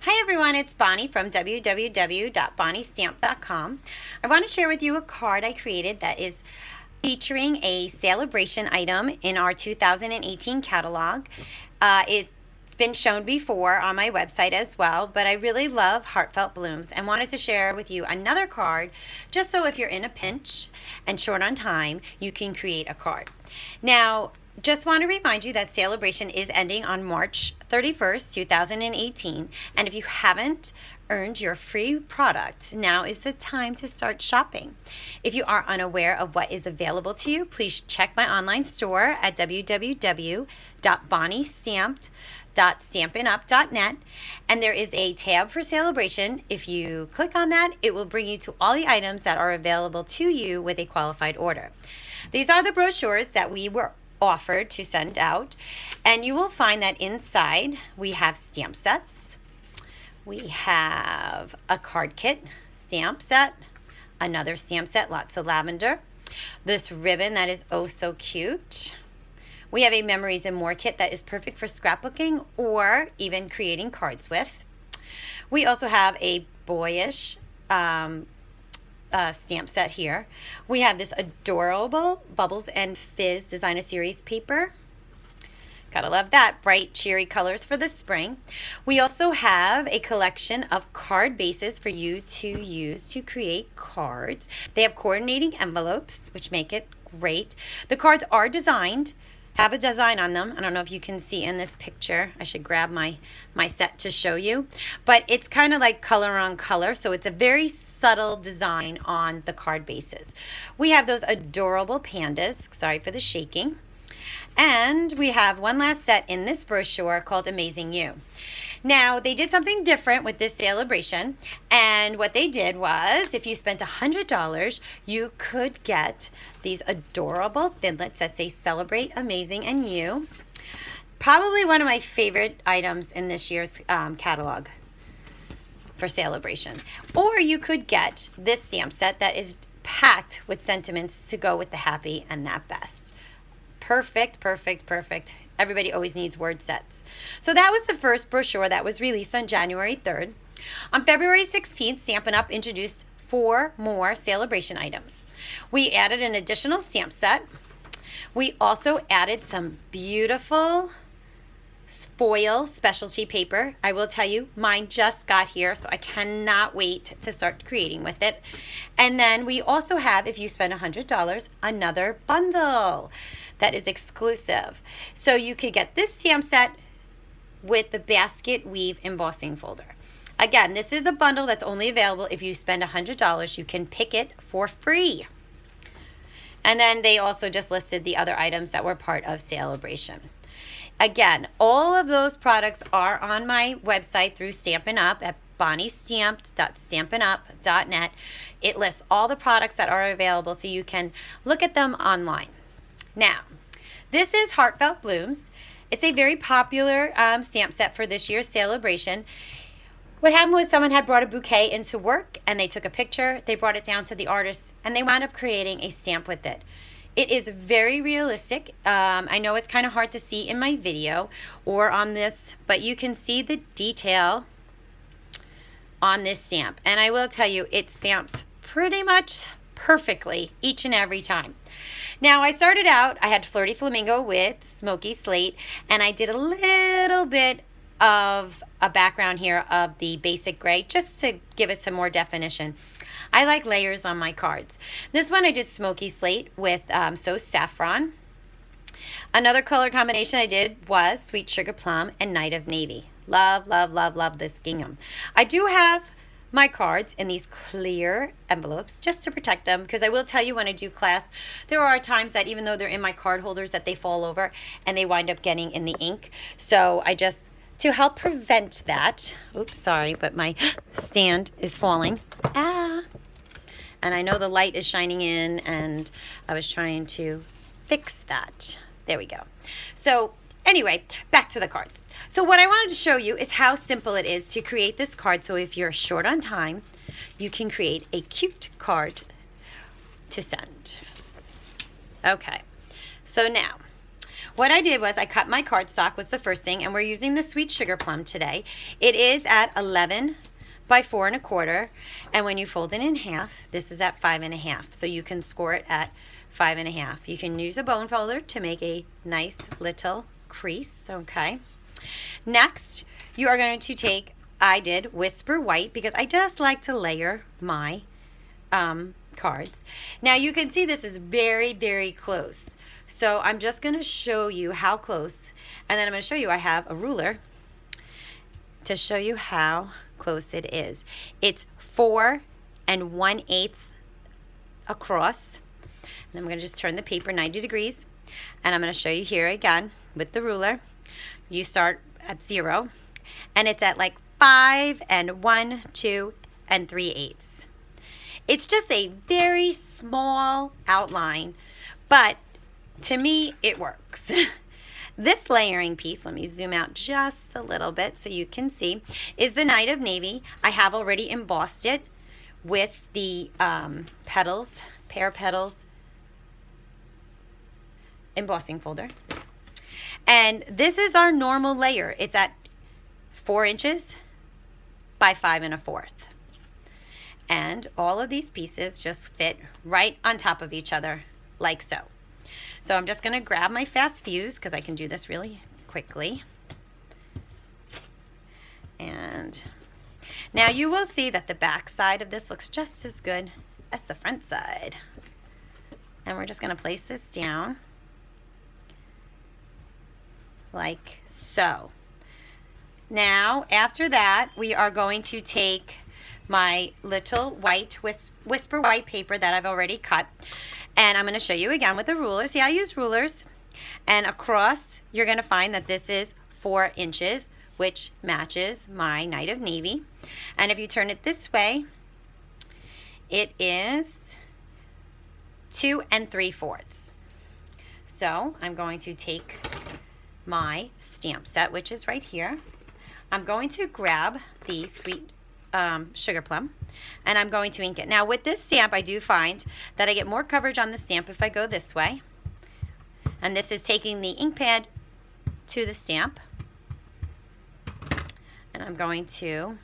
Hi everyone, it's Bonnie from www.bonniestamp.com. I want to share with you a card I created that is featuring a Sale-a-bration item in our 2018 catalog. It's been shown before on my website as well, but I really love Heartfelt Blooms and wanted to share with you another card just so if you're in a pinch and short on time, you can create a card. Now, just want to remind you that Sale-a-bration is ending on March 31st, 2018. And if you haven't earned your free product, now is the time to start shopping. If you are unaware of what is available to you, please check my online store at www.bonniestamp.stampinup.net, and there is a tab for Sale-a-bration. If you click on that, it will bring you to all the items that are available to you with a qualified order. These are the brochures that we were offered to send out, and you will find that inside we have stamp sets, we have a card kit stamp set, another stamp set, lots of lavender, this ribbon that is oh so cute. We have a Memories and More kit that is perfect for scrapbooking or even creating cards with. We also have a boyish stamp set here. We have this adorable Bubbles and Fizz Designer Series paper. Gotta love that. Bright, cheery colors for the spring. We also have a collection of card bases for you to use to create cards. They have coordinating envelopes, which make it great. The cards are designed, have a design on them. I don't know if you can see in this picture. I should grab my set to show you. But it's kind of like color on color, so it's a very subtle design on the card bases. We have those adorable pandas. Sorry for the shaking. And we have one last set in this brochure called Amazing You. Now, they did something different with this Sale-a-bration, and what they did was, if you spent $100, you could get these adorable thinlits that say Celebrate Amazing and You. Probably one of my favorite items in this year's catalog for Sale-a-bration. Or you could get this stamp set that is packed with sentiments to go with the happy and that best. Perfect, perfect, perfect. Everybody always needs word sets. So that was the first brochure that was released on January 3rd. On February 16th, Stampin' Up! Introduced 4 more Sale-a-bration items. We added an additional stamp set. We also added some beautiful foil specialty paper. I will tell you, mine just got here, so I cannot wait to start creating with it. And then we also have, if you spend $100, another bundle that is exclusive. So you could get this stamp set with the basket weave embossing folder. Again, this is a bundle that's only available if you spend $100. You can pick it for free. And then they also just listed the other items that were part of Sale-a-bration. Again, all of those products are on my website through Stampin' Up! At bonniestamp.stampinup.net. It lists all the products that are available so you can look at them online. Now, this is Heartfelt Blooms. It's a very popular stamp set for this year's Sale-a-bration. What happened was someone had brought a bouquet into work and they took a picture, they brought it down to the artist, and they wound up creating a stamp with it. It is very realistic. I know it's kind of hard to see in my video or on this, but you can see the detail on this stamp. And I will tell you, it stamps pretty much perfectly each and every time. Now, I started out, I had Flirty Flamingo with Smoky Slate, and I did a little bit of a background here of the basic gray just to give it some more definition. I like layers on my cards. This one I did Smoky Slate with So Saffron. Another color combination I did was Sweet Sugar Plum and Night of Navy. Love, love, love, love this gingham. I do have my cards in these clear envelopes just to protect them, because I will tell you, when I do class, there are times that even though they're in my card holders that they fall over and they wind up getting in the ink. So I just, to help prevent that, oops, sorry, but my stand is falling. And I know the light is shining in, and I was trying to fix that. There we go. So anyway, back to the cards. So what I wanted to show you is how simple it is to create this card. So if you're short on time, you can create a cute card to send. Okay, so now what I did was I cut my cardstock was the first thing, and we're using the Sweet Sugar Plum today. It is at 11 by 4 1/4, and when you fold it in half, this is at 5 1/2, so you can score it at 5 1/2. You can use a bone folder to make a nice little crease, okay? Next, you are going to take, I did Whisper White because I just like to layer my cards. Now you can see this is very, very close. So I'm just going to show you how close, and then I'm going to show you I have a ruler to show you how close it is. It's 4 1/8 across. And I'm going to just turn the paper 90 degrees, and I'm going to show you here again with the ruler. You start at 0, and it's at like 5 1 2 3/8. It's just a very small outline, but to me it works. This layering piece, let me zoom out just a little bit so you can see, is the Night of Navy. I have already embossed it with the petals, Pear Petals Embossing Folder. And this is our normal layer. It's at 4 inches by 5 1/4. And all of these pieces just fit right on top of each other, like so. So I'm just going to grab my fast fuse because I can do this really quickly. And now you will see that the back side of this looks just as good as the front side. And we're just going to place this down like so. Now, after that, we are going to take my little white Whisper White paper that I've already cut, and I'm going to show you again with the ruler. See, I use rulers, and across you're going to find that this is 4 inches, which matches my Night of Navy. And if you turn it this way, it is 2 3/4. So I'm going to take my stamp set, which is right here. I'm going to grab the Sweet Sugar Plum, and I'm going to ink it. Now with this stamp, I do find that I get more coverage on the stamp if I go this way. And this is taking the ink pad to the stamp. And I'm going to,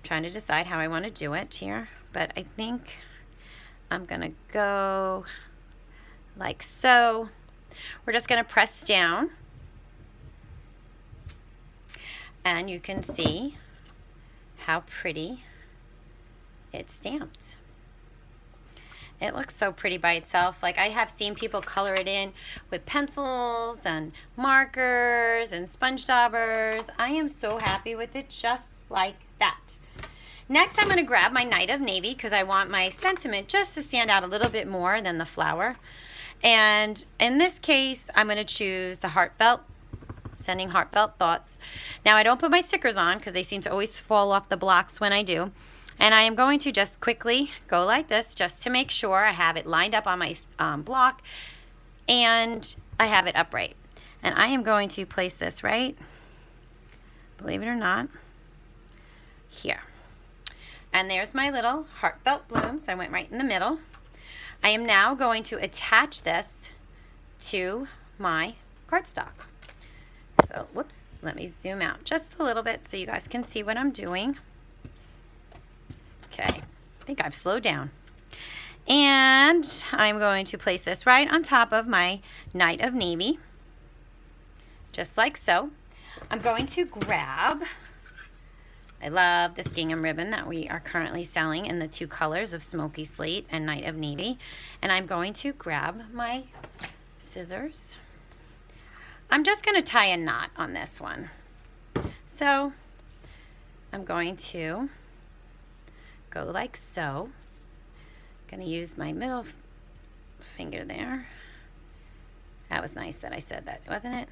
trying to decide how I want to do it here, but I think I'm going to go like so. We're just going to press down, and you can see how pretty it's stamped. It looks so pretty by itself. Like, I have seen people color it in with pencils and markers and sponge daubers. I am so happy with it just like that. Next, I'm going to grab my Night of Navy because I want my sentiment just to stand out a little bit more than the flower. And in this case, I'm going to choose the Heartfelt, sending heartfelt thoughts. Now, I don't put my stickers on because they seem to always fall off the blocks when I do. And I am going to just quickly go like this just to make sure I have it lined up on my block and I have it upright. And I am going to place this right, believe it or not, here. And there's my little Heartfelt Blooms. I went right in the middle. I am now going to attach this to my cardstock. So, whoops, let me zoom out just a little bit so you guys can see what I'm doing. Okay, I think I've slowed down. And I'm going to place this right on top of my Night of Navy, just like so. I'm going to grab, I love this gingham ribbon that we are currently selling in the 2 colors of Smoky Slate and Night of Navy. And I'm going to grab my scissors. I'm just going to tie a knot on this one. So I'm going to go like so. I'm going to use my middle finger there. That was nice that I said that, wasn't it?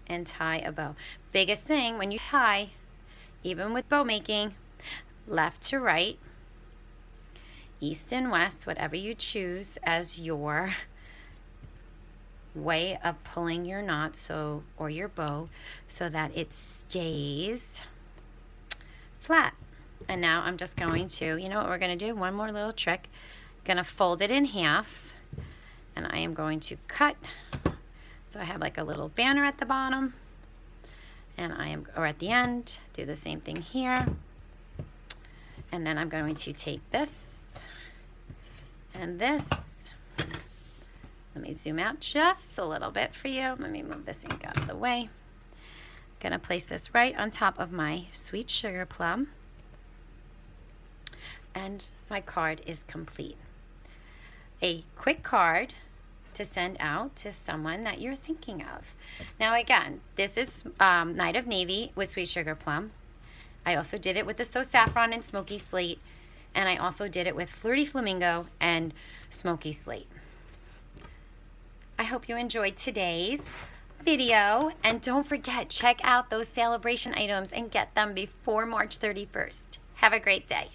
And tie a bow. Biggest thing when you tie, even with bow making, left to right, east and west, whatever you choose as your way of pulling your knot, so, or your bow, so that it stays flat. And now I'm just going to, you know what we're going to do? One more little trick. I'm going to fold it in half, and I am going to cut So I have like a little banner at the bottom, and or at the end, do the same thing here. And then I'm going to take this and this. Let me zoom out just a little bit for you. Let me move this ink out of the way. I'm gonna place this right on top of my sweet sugar plum. And my card is complete. A quick card to send out to someone that you're thinking of. Now again, this is Night of Navy with Sweet Sugar Plum. I also did it with the So Saffron and Smoky Slate, and I also did it with Flirty Flamingo and Smoky Slate. I hope you enjoyed today's video, and don't forget, check out those Sale-a-bration items and get them before March 31st. Have a great day.